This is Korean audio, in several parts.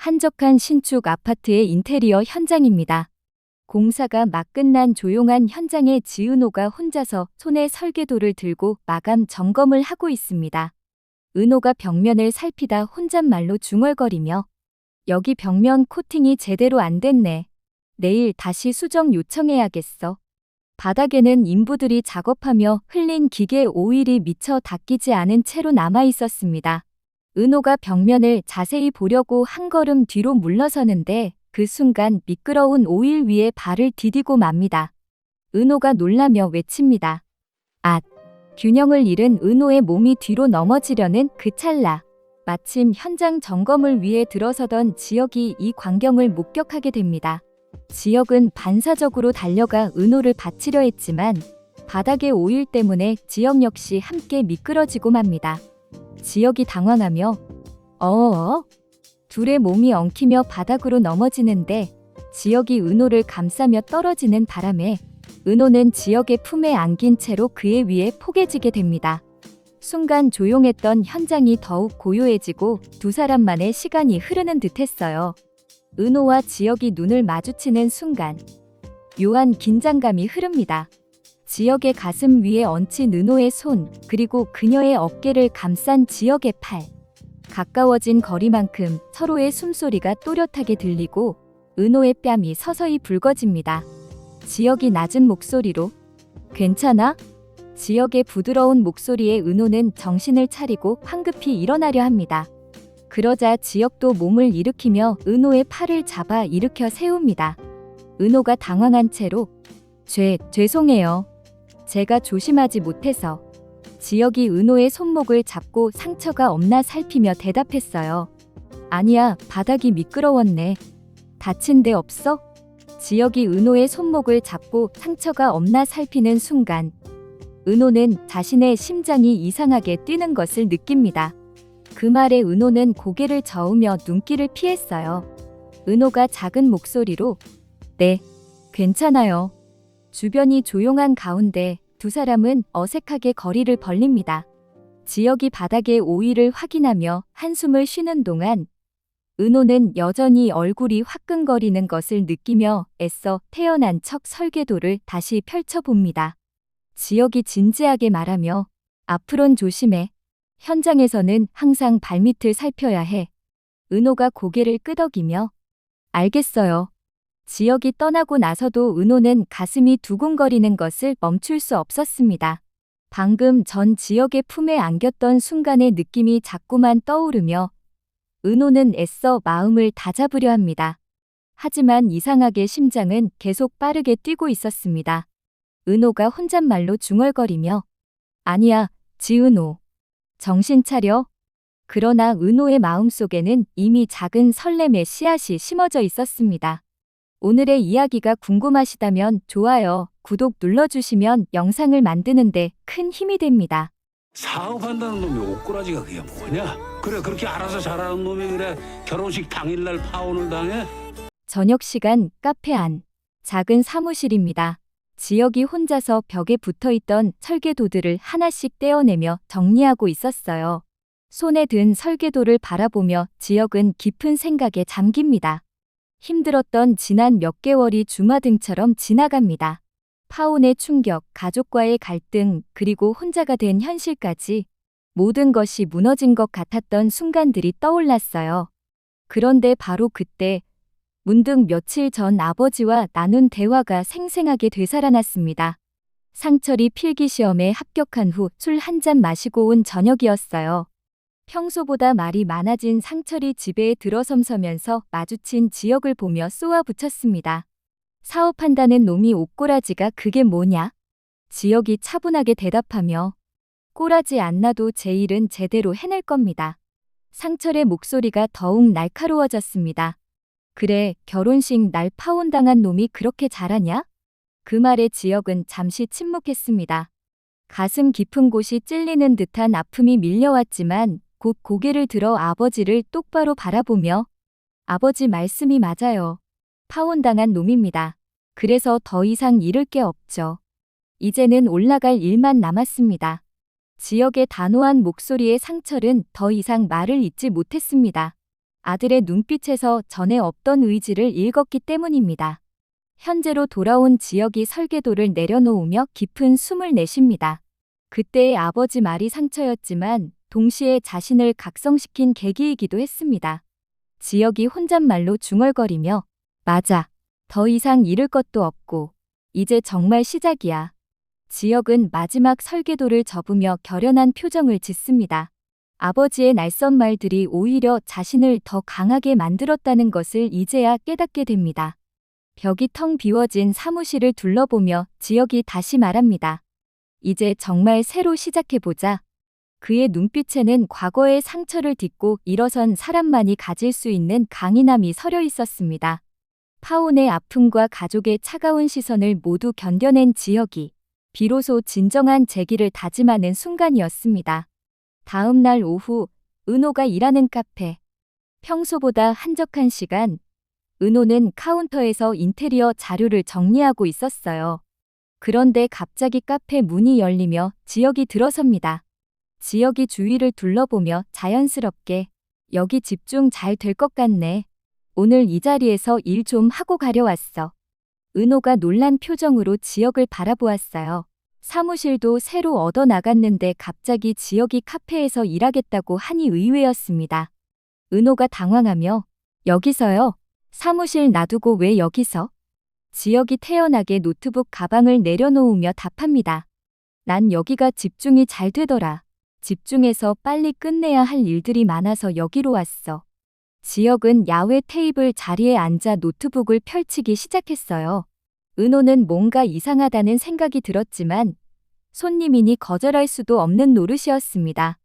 한적한 신축 아파트의 인테리어 현장입니다. 공사가 막 끝난 조용한 현장에 지은호가 혼자서 손에 설계도를 들고 마감 점검을 하고 있습니다. 은호가 벽면을 살피다 혼잣말로 중얼거리며 여기 벽면 코팅이 제대로 안 됐네. 내일 다시 수정 요청해야겠어. 바닥에는 인부들이 작업하며 흘린 기계 오일이 미처 닦이지 않은 채로 남아 있었습니다. 은호가 벽면을 자세히 보려고 한 걸음 뒤로 물러서는데 그 순간 미끄러운 오일 위에 발을 디디고 맙니다. 은호가 놀라며 외칩니다. 앗! 균형을 잃은 은호의 몸이 뒤로 넘어지려는 그 찰나. 마침 현장 점검을 위해 들어서던 지혁이 이 광경을 목격하게 됩니다. 지혁은 반사적으로 달려가 은호를 받치려 했지만 바닥의 오일 때문에 지혁 역시 함께 미끄러지고 맙니다. 지혁이 당황하며 어어어? 둘의 몸이 엉키며 바닥으로 넘어지는데 지혁이 은호를 감싸며 떨어지는 바람에 은호는 지혁의 품에 안긴 채로 그의 위에 포개지게 됩니다. 순간 조용했던 현장이 더욱 고요해지고 두 사람만의 시간이 흐르는 듯했어요. 은호와 지혁이 눈을 마주치는 순간 묘한 긴장감이 흐릅니다. 지혁의 가슴 위에 얹힌 은호의 손, 그리고 그녀의 어깨를 감싼 지혁의 팔. 가까워진 거리만큼 서로의 숨소리가 또렷하게 들리고 은호의 뺨이 서서히 붉어집니다. 지혁이 낮은 목소리로 괜찮아? 지혁의 부드러운 목소리에 은호는 정신을 차리고 황급히 일어나려 합니다. 그러자 지혁도 몸을 일으키며 은호의 팔을 잡아 일으켜 세웁니다. 은호가 당황한 채로 죄송해요. 제가 조심하지 못해서. 지혁이 은호의 손목을 잡고 상처가 없나 살피며 대답했어요. 아니야, 바닥이 미끄러웠네. 다친 데 없어? 지혁이 은호의 손목을 잡고 상처가 없나 살피는 순간 은호는 자신의 심장이 이상하게 뛰는 것을 느낍니다. 그 말에 은호는 고개를 저으며 눈길을 피했어요. 은호가 작은 목소리로 네, 괜찮아요. 주변이 조용한 가운데 두 사람은 어색하게 거리를 벌립니다. 지혁이 바닥의 오일을 확인하며 한숨을 쉬는 동안 은호는 여전히 얼굴이 화끈거리는 것을 느끼며 애써 태어난 척 설계도를 다시 펼쳐봅니다. 지혁이 진지하게 말하며 앞으론 조심해. 현장에서는 항상 발밑을 살펴야 해. 은호가 고개를 끄덕이며 알겠어요. 지혁이 떠나고 나서도 은호는 가슴이 두근거리는 것을 멈출 수 없었습니다. 방금 전 지혁의 품에 안겼던 순간의 느낌이 자꾸만 떠오르며 은호는 애써 마음을 다잡으려 합니다. 하지만 이상하게 심장은 계속 빠르게 뛰고 있었습니다. 은호가 혼잣말로 중얼거리며 아니야, 지은호. 정신 차려. 그러나 은호의 마음속에는 이미 작은 설렘의 씨앗이 심어져 있었습니다. 오늘의 이야기가 궁금하시다면 좋아요, 구독 눌러주시면 영상을 만드는데 큰 힘이 됩니다. 사업한다는 놈이 옷꼬라지가 그게 뭐냐? 그래 그렇게 알아서 잘하는 놈이 그래 결혼식 당일날 파혼을 당해? 저녁 시간 카페 안. 작은 사무실입니다. 지혁이 혼자서 벽에 붙어있던 설계도들을 하나씩 떼어내며 정리하고 있었어요. 손에 든 설계도를 바라보며 지혁은 깊은 생각에 잠깁니다. 힘들었던 지난 몇 개월이 주마등처럼 지나갑니다. 파혼의 충격, 가족과의 갈등, 그리고 혼자가 된 현실까지 모든 것이 무너진 것 같았던 순간들이 떠올랐어요. 그런데 바로 그때 문득 며칠 전 아버지와 나눈 대화가 생생하게 되살아났습니다. 상철이 필기시험에 합격한 후 술 한 잔 마시고 온 저녁이었어요. 평소보다 말이 많아진 상철이 집에 들어섬서면서 마주친 지혁을 보며 쏘아붙였습니다. 사업한다는 놈이 옷꼬라지가 그게 뭐냐? 지혁이 차분하게 대답하며 꼬라지 안 나도 제 일은 제대로 해낼 겁니다. 상철의 목소리가 더욱 날카로워졌습니다. 그래, 결혼식 날 파혼당한 놈이 그렇게 잘하냐? 그 말에 지혁은 잠시 침묵했습니다. 가슴 깊은 곳이 찔리는 듯한 아픔이 밀려왔지만 곧 고개를 들어 아버지를 똑바로 바라보며 아버지 말씀이 맞아요. 파혼당한 놈입니다. 그래서 더 이상 잃을 게 없죠. 이제는 올라갈 일만 남았습니다. 지혁의 단호한 목소리에 상철은 더 이상 말을 잇지 못했습니다. 아들의 눈빛에서 전에 없던 의지를 읽었기 때문입니다. 현재로 돌아온 지역이 설계도를 내려놓으며 깊은 숨을 내쉽니다. 그때의 아버지 말이 상처였지만 동시에 자신을 각성시킨 계기이기도 했습니다. 지역이 혼잣말로 중얼거리며 맞아. 더 이상 잃을 것도 없고 이제 정말 시작이야. 지역은 마지막 설계도를 접으며 결연한 표정을 짓습니다. 아버지의 낯선 말들이 오히려 자신을 더 강하게 만들었다는 것을 이제야 깨닫게 됩니다. 벽이 텅 비워진 사무실을 둘러보며 지역이 다시 말합니다. 이제 정말 새로 시작해보자. 그의 눈빛에는 과거의 상처를 딛고 일어선 사람만이 가질 수 있는 강인함이 서려 있었습니다. 파온의 아픔과 가족의 차가운 시선을 모두 견뎌낸 지역이 비로소 진정한 재기를 다짐하는 순간이었습니다. 다음 날 오후, 은호가 일하는 카페. 평소보다 한적한 시간, 은호는 카운터에서 인테리어 자료를 정리하고 있었어요. 그런데 갑자기 카페 문이 열리며 지역이 들어섭니다. 지역이 주위를 둘러보며 자연스럽게 여기 집중 잘 될 것 같네. 오늘 이 자리에서 일 좀 하고 가려 왔어. 은호가 놀란 표정으로 지역을 바라보았어요. 사무실도 새로 얻어 나갔는데 갑자기 지역이 카페에서 일하겠다고 하니 의외였습니다. 은호가 당황하며 여기서요? 사무실 놔두고 왜 여기서? 지역이 태연하게 노트북 가방을 내려놓으며 답합니다. 난 여기가 집중이 잘 되더라. 집중해서 빨리 끝내야 할 일들이 많아서 여기로 왔어. 지역은 야외 테이블 자리에 앉아 노트북을 펼치기 시작했어요. 은호는 뭔가 이상하다는 생각이 들었지만 손님이니 거절할 수도 없는 노릇이었습니다.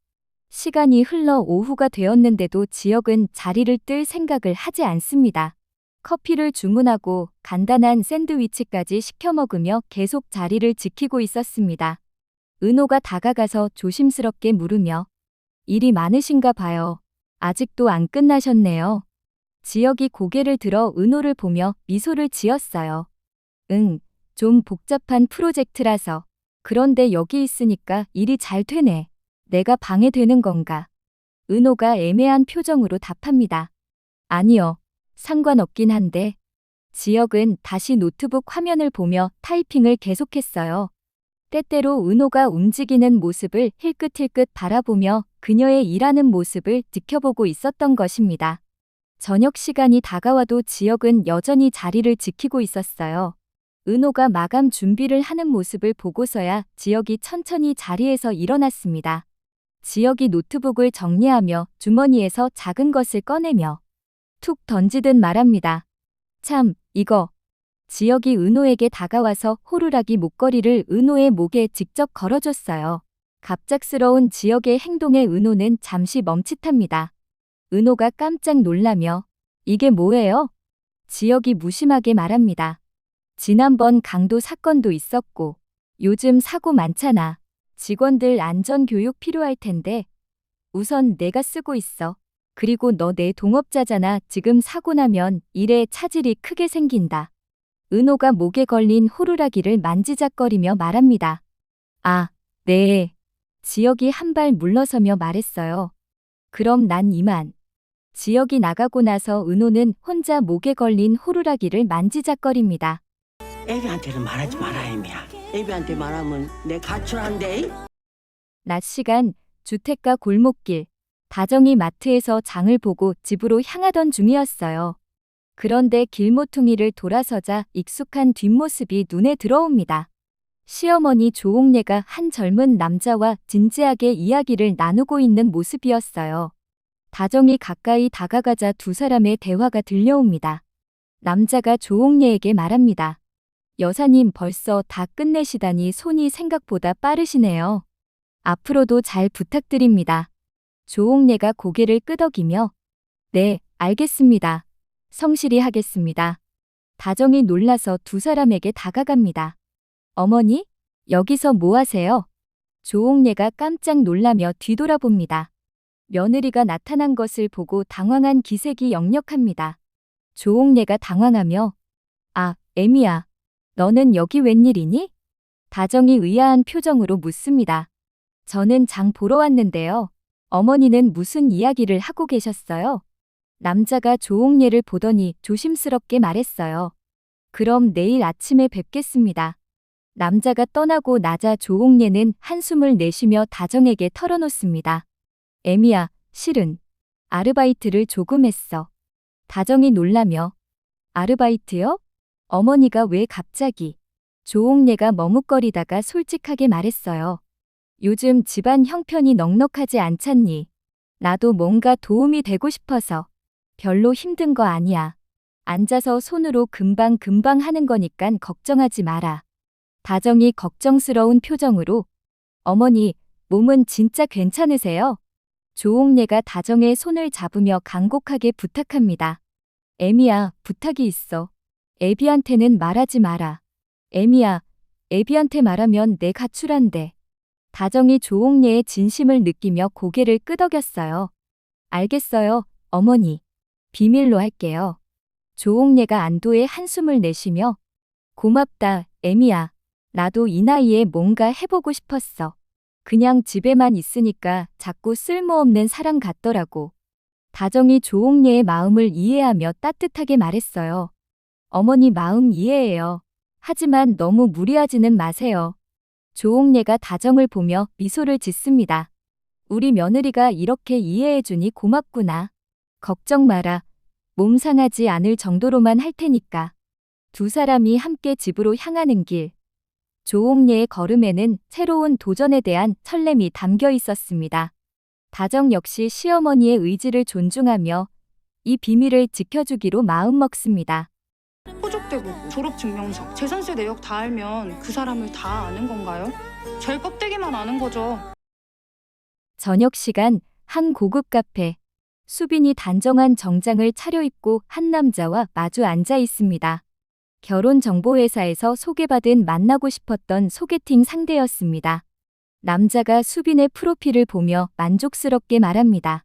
시간이 흘러 오후가 되었는데도 지역은 자리를 뜰 생각을 하지 않습니다. 커피를 주문하고 간단한 샌드위치까지 시켜 먹으며 계속 자리를 지키고 있었습니다. 은호가 다가가서 조심스럽게 물으며 일이 많으신가 봐요. 아직도 안 끝나셨네요. 지역이 고개를 들어 은호를 보며 미소를 지었어요. 응, 좀 복잡한 프로젝트라서. 그런데 여기 있으니까 일이 잘 되네. 내가 방해되는 건가? 은호가 애매한 표정으로 답합니다. 아니요, 상관없긴 한데. 지역은 다시 노트북 화면을 보며 타이핑을 계속했어요. 때때로 은호가 움직이는 모습을 힐끗힐끗 바라보며 그녀의 일하는 모습을 지켜보고 있었던 것입니다. 저녁 시간이 다가와도 지역은 여전히 자리를 지키고 있었어요. 은호가 마감 준비를 하는 모습을 보고서야 지역이 천천히 자리에서 일어났습니다. 지역이 노트북을 정리하며 주머니에서 작은 것을 꺼내며 툭 던지듯 말합니다. 참, 이거. 지역이 은호에게 다가와서 호루라기 목걸이를 은호의 목에 직접 걸어줬어요. 갑작스러운 지역의 행동에 은호는 잠시 멈칫합니다. 은호가 깜짝 놀라며 이게 뭐예요? 지역이 무심하게 말합니다. 지난번 강도 사건도 있었고 요즘 사고 많잖아. 직원들 안전교육 필요할 텐데 우선 내가 쓰고 있어. 그리고 너 내 동업자잖아. 지금 사고 나면 일에 차질이 크게 생긴다. 은호가 목에 걸린 호루라기를 만지작거리며 말합니다. 아, 네. 지역이 한 발 물러서며 말했어요. 그럼 난 이만. 지역이 나가고 나서 은호는 혼자 목에 걸린 호루라기를 만지작거립니다. 애비한테는 말하지 마라, 애미야. 애비한테 말하면 내 가출한대. 낮 시간, 주택가 골목길. 다정이 마트에서 장을 보고 집으로 향하던 중이었어요. 그런데 길모퉁이를 돌아서자 익숙한 뒷모습이 눈에 들어옵니다. 시어머니 조옥래가 한 젊은 남자와 진지하게 이야기를 나누고 있는 모습이었어요. 다정이 가까이 다가가자 두 사람의 대화가 들려옵니다. 남자가 조옥래에게 말합니다. 여사님 벌써 다 끝내시다니 손이 생각보다 빠르시네요. 앞으로도 잘 부탁드립니다. 조옥래가 고개를 끄덕이며 네, 알겠습니다. 성실히 하겠습니다. 다정이 놀라서 두 사람에게 다가갑니다. 어머니? 여기서 뭐 하세요? 조옥래가 깜짝 놀라며 뒤돌아봅니다. 며느리가 나타난 것을 보고 당황한 기색이 역력합니다. 조옥래가 당황하며 아, 애미야. 너는 여기 웬일이니? 다정이 의아한 표정으로 묻습니다. 저는 장 보러 왔는데요. 어머니는 무슨 이야기를 하고 계셨어요? 남자가 조옥례를 보더니 조심스럽게 말했어요. 그럼 내일 아침에 뵙겠습니다. 남자가 떠나고 나자 조옥례는 한숨을 내쉬며 다정에게 털어놓습니다. 애미야, 실은 아르바이트를 조금 했어. 다정이 놀라며 아르바이트요? 어머니가 왜 갑자기? 조옥례가 머뭇거리다가 솔직하게 말했어요. 요즘 집안 형편이 넉넉하지 않잖니. 나도 뭔가 도움이 되고 싶어서. 별로 힘든 거 아니야. 앉아서 손으로 금방 하는 거니깐 걱정하지 마라. 다정이 걱정스러운 표정으로 어머니, 몸은 진짜 괜찮으세요? 조옥례가 다정의 손을 잡으며 간곡하게 부탁합니다. 애미야, 부탁이 있어. 애비한테는 말하지 마라. 애미야, 애비한테 말하면 내 가출한대. 다정이 조옥례의 진심을 느끼며 고개를 끄덕였어요. 알겠어요, 어머니. 비밀로 할게요. 조옥례가 안도의 한숨을 내쉬며 고맙다, 애미야. 나도 이 나이에 뭔가 해보고 싶었어. 그냥 집에만 있으니까 자꾸 쓸모없는 사람 같더라고. 다정이 조옥례의 마음을 이해하며 따뜻하게 말했어요. 어머니 마음 이해해요. 하지만 너무 무리하지는 마세요. 조옥례가 다정을 보며 미소를 짓습니다. 우리 며느리가 이렇게 이해해주니 고맙구나. 걱정 마라. 몸 상하지 않을 정도로만 할 테니까. 두 사람이 함께 집으로 향하는 길. 조옥례의 걸음에는 새로운 도전에 대한 설렘이 담겨 있었습니다. 다정 역시 시어머니의 의지를 존중하며 이 비밀을 지켜주기로 마음먹습니다. 호적대고 졸업증명서, 재산세 내역 다 알면 그 사람을 다 아는 건가요? 제일 껍데기만 아는 거죠. 저녁 시간 한 고급 카페. 수빈이 단정한 정장을 차려입고 한 남자와 마주 앉아 있습니다. 결혼정보회사에서 소개받은 만나고 싶었던 소개팅 상대였습니다. 남자가 수빈의 프로필을 보며 만족스럽게 말합니다.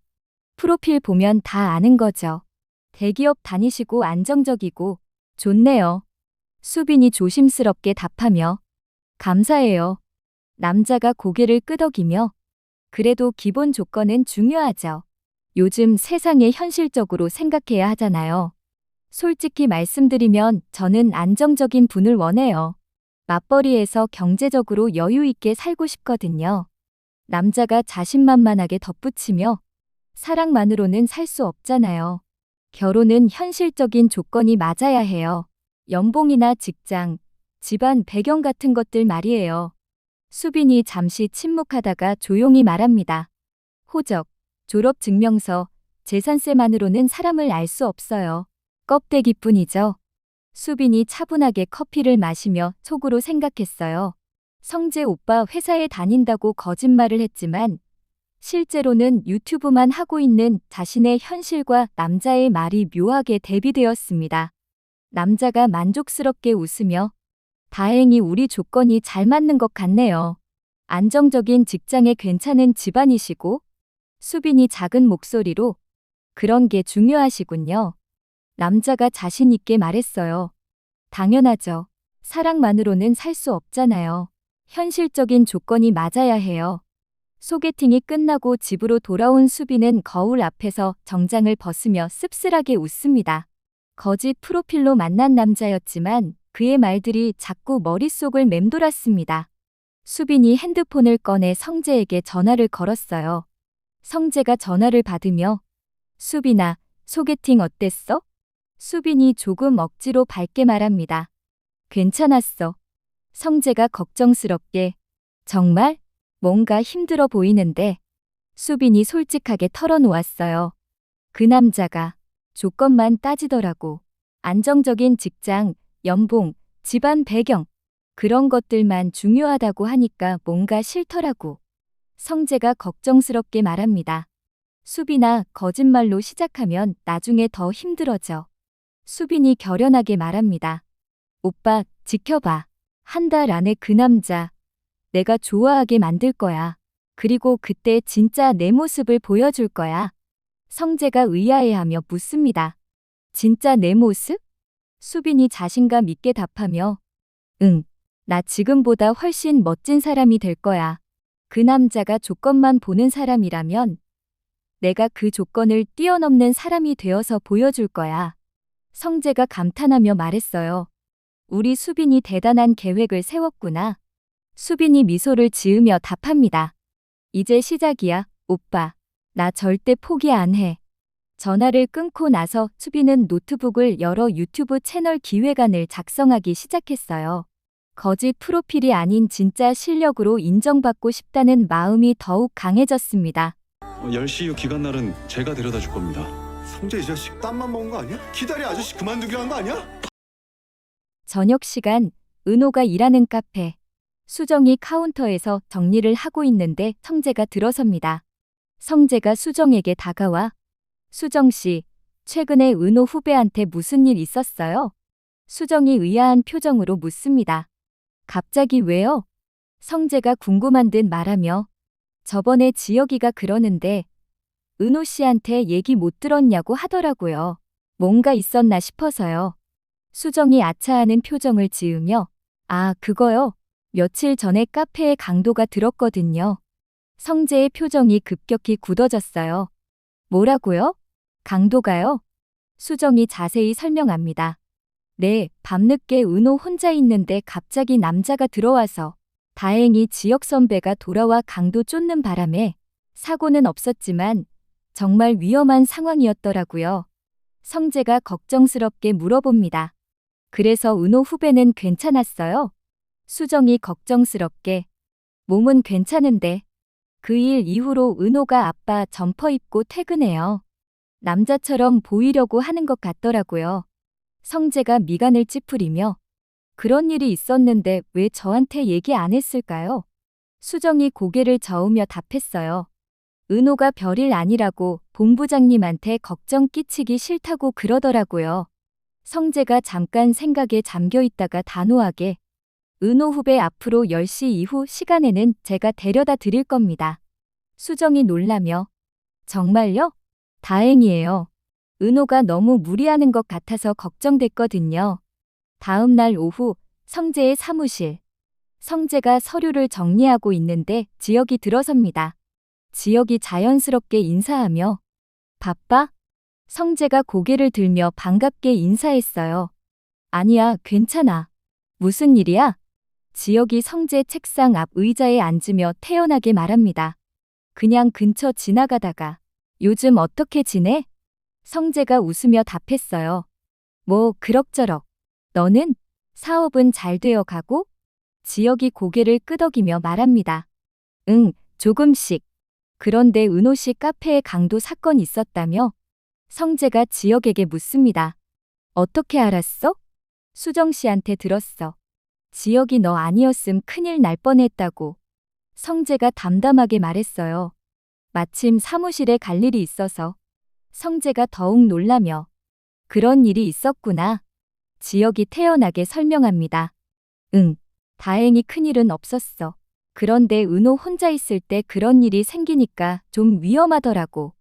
프로필 보면 다 아는 거죠. 대기업 다니시고 안정적이고 좋네요. 수빈이 조심스럽게 답하며 감사해요. 남자가 고개를 끄덕이며 그래도 기본 조건은 중요하죠. 요즘 세상에 현실적으로 생각해야 하잖아요. 솔직히 말씀드리면 저는 안정적인 분을 원해요. 맞벌이에서 경제적으로 여유 있게 살고 싶거든요. 남자가 자신만만하게 덧붙이며 사랑만으로는 살 수 없잖아요. 결혼은 현실적인 조건이 맞아야 해요. 연봉이나 직장, 집안 배경 같은 것들 말이에요. 수빈이 잠시 침묵하다가 조용히 말합니다. 호적, 졸업증명서, 재산세만으로는 사람을 알 수 없어요. 껍데기뿐이죠. 수빈이 차분하게 커피를 마시며 속으로 생각했어요. 성재 오빠 회사에 다닌다고 거짓말을 했지만 실제로는 유튜브만 하고 있는 자신의 현실과 남자의 말이 묘하게 대비되었습니다. 남자가 만족스럽게 웃으며 다행히 우리 조건이 잘 맞는 것 같네요. 안정적인 직장에 괜찮은 집안이시고 수빈이 작은 목소리로 그런 게 중요하시군요. 남자가 자신 있게 말했어요. 당연하죠. 사랑만으로는 살 수 없잖아요. 현실적인 조건이 맞아야 해요. 소개팅이 끝나고 집으로 돌아온 수빈은 거울 앞에서 정장을 벗으며 씁쓸하게 웃습니다. 거짓 프로필로 만난 남자였지만 그의 말들이 자꾸 머릿속을 맴돌았습니다. 수빈이 핸드폰을 꺼내 성재에게 전화를 걸었어요. 성재가 전화를 받으며 수빈아, 소개팅 어땠어? 수빈이 조금 억지로 밝게 말합니다. 괜찮았어. 성재가 걱정스럽게 정말? 뭔가 힘들어 보이는데 수빈이 솔직하게 털어놓았어요. 그 남자가 조건만 따지더라고. 안정적인 직장, 연봉, 집안 배경 그런 것들만 중요하다고 하니까 뭔가 싫더라고. 성재가 걱정스럽게 말합니다. 수빈아, 거짓말로 시작하면 나중에 더 힘들어져. 수빈이 결연하게 말합니다. 오빠, 지켜봐. 한 달 안에 그 남자 내가 좋아하게 만들 거야. 그리고 그때 진짜 내 모습을 보여줄 거야. 성재가 의아해하며 묻습니다. 진짜 내 모습? 수빈이 자신감 있게 답하며 응, 나 지금보다 훨씬 멋진 사람이 될 거야. 그 남자가 조건만 보는 사람이라면 내가 그 조건을 뛰어넘는 사람이 되어서 보여줄 거야. 성재가 감탄하며 말했어요. 우리 수빈이 대단한 계획을 세웠구나. 수빈이 미소를 지으며 답합니다. 이제 시작이야, 오빠. 나 절대 포기 안 해. 전화를 끊고 나서 수빈은 노트북을 열어 유튜브 채널 기획안을 작성하기 시작했어요. 거짓 프로필이 아닌 진짜 실력으로 인정받고 싶다는 마음이 더욱 강해졌습니다. 10시 이후 기간날은 제가 데려다 줄 겁니다. 성재 이 자식 땀만 먹은 거 아니야? 기다리 아저씨 그만두기로 한 거 아니야? 저녁 시간, 은호가 일하는 카페. 수정이 카운터에서 정리를 하고 있는데 성재가 들어섭니다. 성재가 수정에게 다가와 수정 씨, 최근에 은호 후배한테 무슨 일 있었어요? 수정이 의아한 표정으로 묻습니다. 갑자기 왜요? 성재가 궁금한 듯 말하며 저번에 지혁이가 그러는데 은호 씨한테 얘기 못 들었냐고 하더라고요. 뭔가 있었나 싶어서요. 수정이 아차하는 표정을 지으며 아, 그거요? 며칠 전에 카페에 강도가 들었거든요. 성재의 표정이 급격히 굳어졌어요. 뭐라고요? 강도가요? 수정이 자세히 설명합니다. 네, 밤늦게 은호 혼자 있는데 갑자기 남자가 들어와서 다행히 지혁 선배가 돌아와 강도 쫓는 바람에 사고는 없었지만 정말 위험한 상황이었더라고요. 성재가 걱정스럽게 물어봅니다. 그래서 은호 후배는 괜찮았어요? 수정이 걱정스럽게 몸은 괜찮은데 그 일 이후로 은호가 아빠 점퍼 입고 퇴근해요. 남자처럼 보이려고 하는 것 같더라고요. 성재가 미간을 찌푸리며 그런 일이 있었는데 왜 저한테 얘기 안 했을까요? 수정이 고개를 저으며 답했어요. 은호가 별일 아니라고 본부장님한테 걱정 끼치기 싫다고 그러더라고요. 성재가 잠깐 생각에 잠겨 있다가 단호하게 은호 후배 앞으로 10시 이후 시간에는 제가 데려다 드릴 겁니다. 수정이 놀라며 정말요? 다행이에요. 은호가 너무 무리하는 것 같아서 걱정됐거든요. 다음 날 오후 성재의 사무실. 성재가 서류를 정리하고 있는데 지혁이 들어섭니다. 지혁이 자연스럽게 인사하며 바빠? 성재가 고개를 들며 반갑게 인사했어요. 아니야, 괜찮아. 무슨 일이야? 지혁이 성재 책상 앞 의자에 앉으며 태연하게 말합니다. 그냥 근처 지나가다가 요즘 어떻게 지내? 성재가 웃으며 답했어요. 뭐 그럭저럭. 너는? 사업은 잘 되어 가고? 지혁이 고개를 끄덕이며 말합니다. 응, 조금씩. 그런데 은호 씨 카페에 강도 사건 있었다며? 성재가 지혁에게 묻습니다. 어떻게 알았어? 수정 씨한테 들었어. 지혁이 너 아니었음 큰일 날 뻔했다고. 성재가 담담하게 말했어요. 마침 사무실에 갈 일이 있어서. 성재가 더욱 놀라며 그런 일이 있었구나. 지혁이 태연하게 설명합니다. 응, 다행히 큰일은 없었어. 그런데 은호 혼자 있을 때 그런 일이 생기니까 좀 위험하더라고.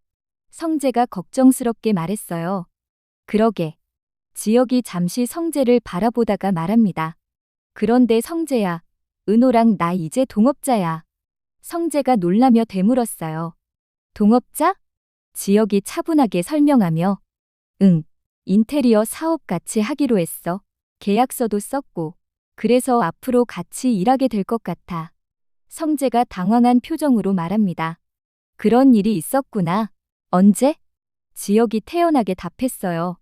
성재가 걱정스럽게 말했어요. 그러게. 지혁이 잠시 성재를 바라보다가 말합니다. 그런데 성재야, 은호랑 나 이제 동업자야. 성재가 놀라며 되물었어요. 동업자? 지혁이 차분하게 설명하며 응, 인테리어 사업 같이 하기로 했어. 계약서도 썼고. 그래서 앞으로 같이 일하게 될 것 같아. 성재가 당황한 표정으로 말합니다. 그런 일이 있었구나. 언제? 지혁이 태연하게 답했어요.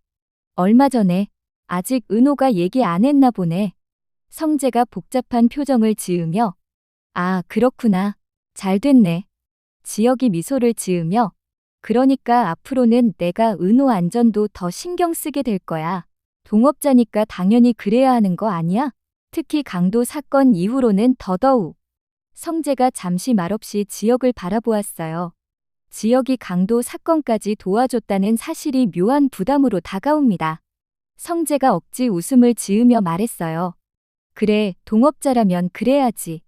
얼마 전에. 아직 은호가 얘기 안 했나 보네. 성재가 복잡한 표정을 지으며 아, 그렇구나. 잘 됐네. 지혁이 미소를 지으며 그러니까 앞으로는 내가 은호 안전도 더 신경 쓰게 될 거야. 동업자니까 당연히 그래야 하는 거 아니야? 특히 강도 사건 이후로는 더더욱. 성재가 잠시 말없이 지혁을 바라보았어요. 지혁이 강도 사건까지 도와줬다는 사실이 묘한 부담으로 다가옵니다. 성재가 억지 웃음을 지으며 말했어요. 그래, 동업자라면 그래야지.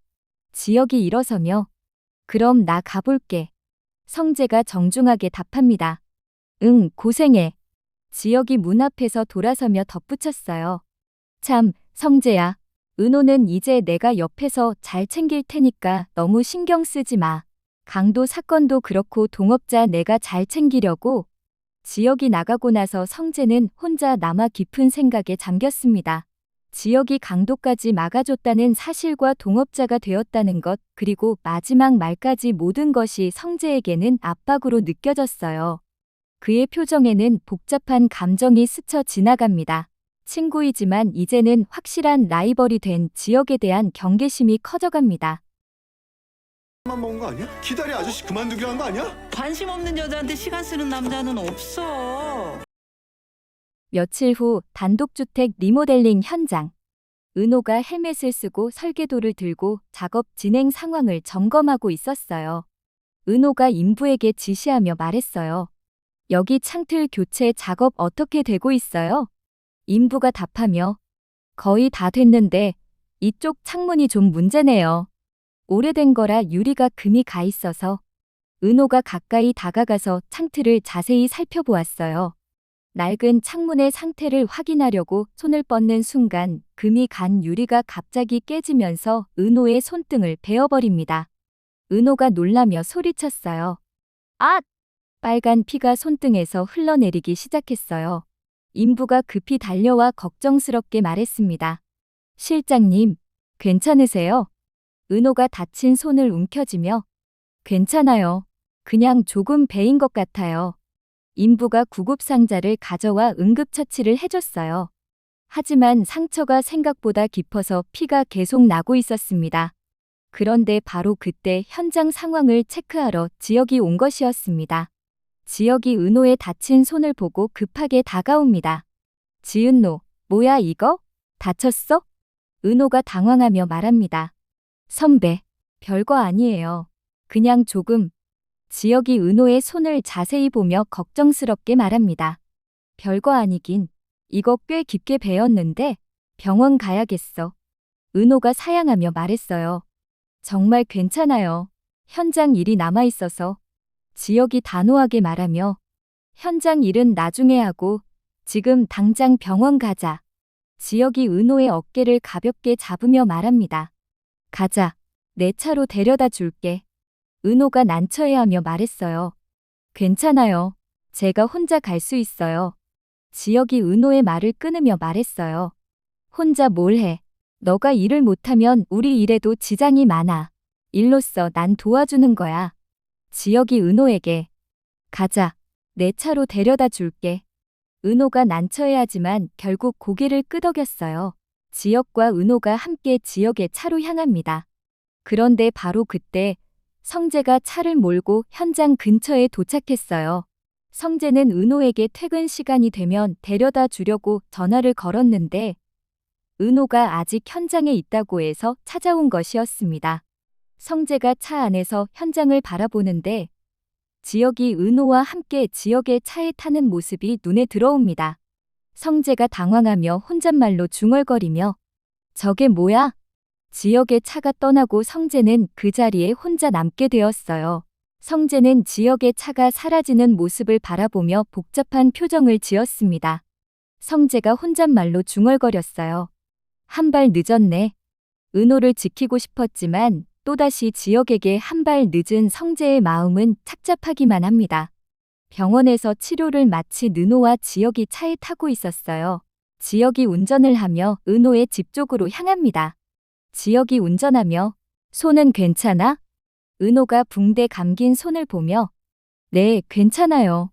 지혁이 일어서며 그럼 나 가볼게. 성재가 정중하게 답합니다. 응, 고생해. 지혁이 문 앞에서 돌아서며 덧붙였어요. 참, 성재야. 은호는 이제 내가 옆에서 잘 챙길 테니까 너무 신경 쓰지 마. 강도 사건도 그렇고 동업자 내가 잘 챙기려고 지혁이 나가고 나서 성재는 혼자 남아 깊은 생각에 잠겼습니다. 지혁이 강도까지 막아줬다는 사실과 동업자가 되었다는 것, 그리고 마지막 말까지 모든 것이 성재에게는 압박으로 느껴졌어요. 그의 표정에는 복잡한 감정이 스쳐 지나갑니다. 친구이지만 이제는 확실한 라이벌이 된 지혁에 대한 경계심이 커져갑니다. 땀만 먹은 거 아니야? 기다려 아저씨 그만두기로 한 거 아니야? 관심 없는 여자한테 시간 쓰는 남자는 없어. 며칠 후 단독주택 리모델링 현장. 은호가 헬멧을 쓰고 설계도를 들고 작업 진행 상황을 점검하고 있었어요. 은호가 인부에게 지시하며 말했어요. 여기 창틀 교체 작업 어떻게 되고 있어요? 인부가 답하며 거의 다 됐는데 이쪽 창문이 좀 문제네요. 오래된 거라 유리가 금이 가 있어서. 은호가 가까이 다가가서 창틀을 자세히 살펴보았어요. 낡은 창문의 상태를 확인하려고 손을 뻗는 순간 금이 간 유리가 갑자기 깨지면서 은호의 손등을 베어버립니다. 은호가 놀라며 소리쳤어요. 아! 빨간 피가 손등에서 흘러내리기 시작했어요. 인부가 급히 달려와 걱정스럽게 말했습니다. 실장님, 괜찮으세요? 은호가 다친 손을 움켜쥐며 괜찮아요. 그냥 조금 베인 것 같아요. 인부가 구급상자를 가져와 응급처치를 해줬어요. 하지만 상처가 생각보다 깊어서 피가 계속 나고 있었습니다. 그런데 바로 그때 현장 상황을 체크하러 지혁이 온 것이었습니다. 지혁이 은호의 다친 손을 보고 급하게 다가옵니다. 지은노, 뭐야 이거? 다쳤어? 은호가 당황하며 말합니다. 선배, 별거 아니에요. 그냥 조금. 지혁이 은호의 손을 자세히 보며 걱정스럽게 말합니다. 별거 아니긴. 이거 꽤 깊게 베었는데 병원 가야겠어. 은호가 사양하며 말했어요. 정말 괜찮아요. 현장 일이 남아있어서. 지혁이 단호하게 말하며 현장 일은 나중에 하고 지금 당장 병원 가자. 지혁이 은호의 어깨를 가볍게 잡으며 말합니다. 가자. 내 차로 데려다 줄게. 은호가 난처해하며 말했어요. 괜찮아요. 제가 혼자 갈 수 있어요. 지혁이 은호의 말을 끊으며 말했어요. 혼자 뭘 해? 너가 일을 못하면 우리 일에도 지장이 많아. 일로써 난 도와주는 거야. 지혁이 은호에게 가자. 내 차로 데려다 줄게. 은호가 난처해하지만 결국 고개를 끄덕였어요. 지혁과 은호가 함께 지혁의 차로 향합니다. 그런데 바로 그때 성재가 차를 몰고 현장 근처에 도착했어요. 성재는 은호에게 퇴근 시간이 되면 데려다 주려고 전화를 걸었는데 은호가 아직 현장에 있다고 해서 찾아온 것이었습니다. 성재가 차 안에서 현장을 바라보는데 지혁이 은호와 함께 지혁의 차에 타는 모습이 눈에 들어옵니다. 성재가 당황하며 혼잣말로 중얼거리며 저게 뭐야? 지혁의 차가 떠나고 성재는 그 자리에 혼자 남게 되었어요. 성재는 지혁의 차가 사라지는 모습을 바라보며 복잡한 표정을 지었습니다. 성재가 혼잣말로 중얼거렸어요. 한 발 늦었네. 은호를 지키고 싶었지만 또다시 지혁에게 한 발 늦은 성재의 마음은 착잡하기만 합니다. 병원에서 치료를 마친 은호와 지혁이 차에 타고 있었어요. 지혁이 운전을 하며 은호의 집 쪽으로 향합니다. 지혁이 운전하며 손은 괜찮아? 은호가 붕대 감긴 손을 보며 네, 괜찮아요.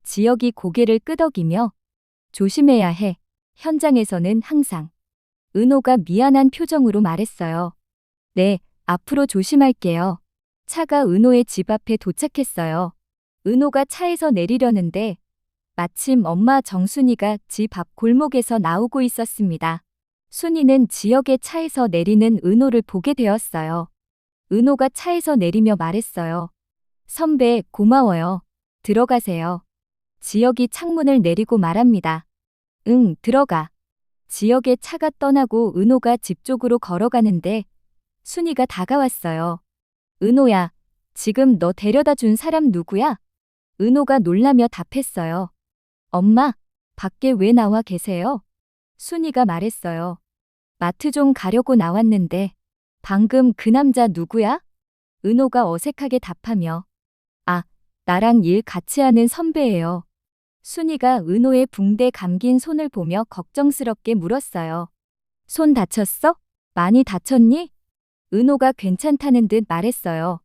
지혁이 고개를 끄덕이며 조심해야 해. 현장에서는 항상. 은호가 미안한 표정으로 말했어요. 네, 앞으로 조심할게요. 차가 은호의 집 앞에 도착했어요. 은호가 차에서 내리려는데 마침 엄마 정순이가 집 앞 골목에서 나오고 있었습니다. 순이는 지혁의 차에서 내리는 은호를 보게 되었어요. 은호가 차에서 내리며 말했어요. 선배, 고마워요. 들어가세요. 지혁이 창문을 내리고 말합니다. 응, 들어가. 지혁의 차가 떠나고 은호가 집 쪽으로 걸어가는데 순이가 다가왔어요. 은호야, 지금 너 데려다 준 사람 누구야? 은호가 놀라며 답했어요. 엄마, 밖에 왜 나와 계세요? 순이가 말했어요. 마트 좀 가려고 나왔는데 방금 그 남자 누구야? 은호가 어색하게 답하며 아, 나랑 일 같이 하는 선배예요. 순이가 은호의 붕대 감긴 손을 보며 걱정스럽게 물었어요. 손 다쳤어? 많이 다쳤니? 은호가 괜찮다는 듯 말했어요.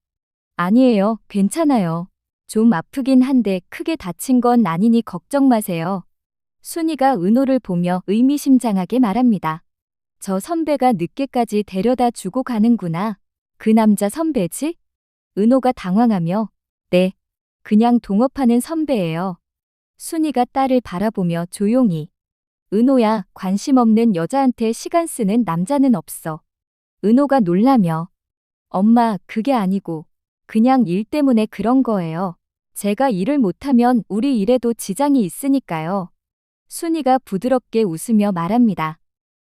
아니에요, 괜찮아요. 좀 아프긴 한데 크게 다친 건 아니니 걱정 마세요. 순이가 은호를 보며 의미심장하게 말합니다. 저 선배가 늦게까지 데려다 주고 가는구나. 그 남자 선배지? 은호가 당황하며 네, 그냥 동업하는 선배예요. 순이가 딸을 바라보며 조용히 은호야, 관심 없는 여자한테 시간 쓰는 남자는 없어. 은호가 놀라며 엄마, 그게 아니고 그냥 일 때문에 그런 거예요. 제가 일을 못하면 우리 일에도 지장이 있으니까요. 순이가 부드럽게 웃으며 말합니다.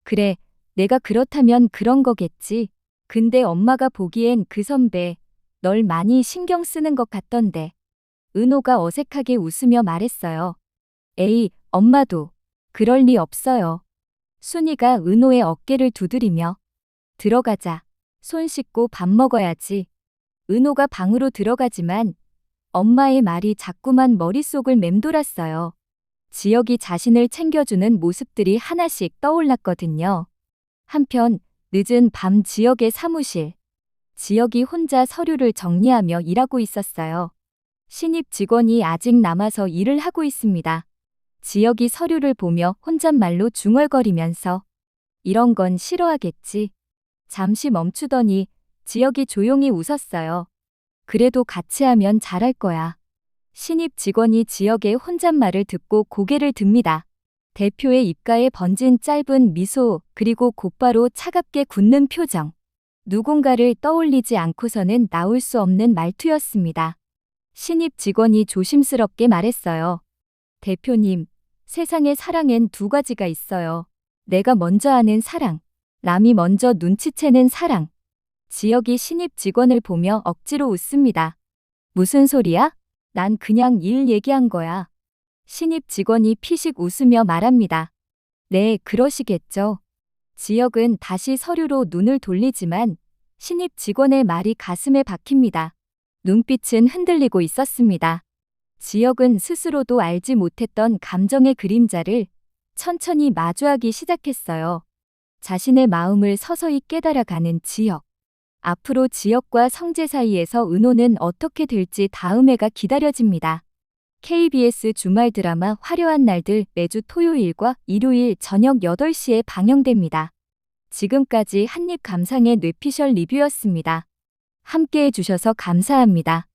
그래, 내가 그렇다면 그런 거겠지. 근데 엄마가 보기엔 그 선배, 널 많이 신경 쓰는 것 같던데. 은호가 어색하게 웃으며 말했어요. 에이, 엄마도. 그럴 리 없어요. 순이가 은호의 어깨를 두드리며 들어가자. 손 씻고 밥 먹어야지. 은호가 방으로 들어가지만 엄마의 말이 자꾸만 머릿속을 맴돌았어요. 지혁이 자신을 챙겨주는 모습들이 하나씩 떠올랐거든요. 한편 늦은 밤 지혁의 사무실. 지혁이 혼자 서류를 정리하며 일하고 있었어요. 신입 직원이 아직 남아서 일을 하고 있습니다. 지혁이 서류를 보며 혼잣말로 중얼거리면서 이런 건 싫어하겠지. 잠시 멈추더니 지혁이 조용히 웃었어요. 그래도 같이 하면 잘할 거야. 신입 직원이 지혁의 혼잣말을 듣고 고개를 듭니다. 대표의 입가에 번진 짧은 미소, 그리고 곧바로 차갑게 굳는 표정. 누군가를 떠올리지 않고서는 나올 수 없는 말투였습니다. 신입 직원이 조심스럽게 말했어요. 대표님, 세상에 사랑엔 두 가지가 있어요. 내가 먼저 하는 사랑, 남이 먼저 눈치채는 사랑. 지혁이 신입 직원을 보며 억지로 웃습니다. 무슨 소리야? 난 그냥 일 얘기한 거야. 신입 직원이 피식 웃으며 말합니다. 네, 그러시겠죠. 지혁은 다시 서류로 눈을 돌리지만 신입 직원의 말이 가슴에 박힙니다. 눈빛은 흔들리고 있었습니다. 지혁은 스스로도 알지 못했던 감정의 그림자를 천천히 마주하기 시작했어요. 자신의 마음을 서서히 깨달아가는 지혁. 앞으로 지혁과 성재 사이에서 은호는 어떻게 될지 다음 회가 기다려집니다. KBS 주말 드라마 화려한 날들 매주 토요일과 일요일 저녁 8시에 방영됩니다. 지금까지 한입 감상의 뇌피셜 리뷰였습니다. 함께 해주셔서 감사합니다.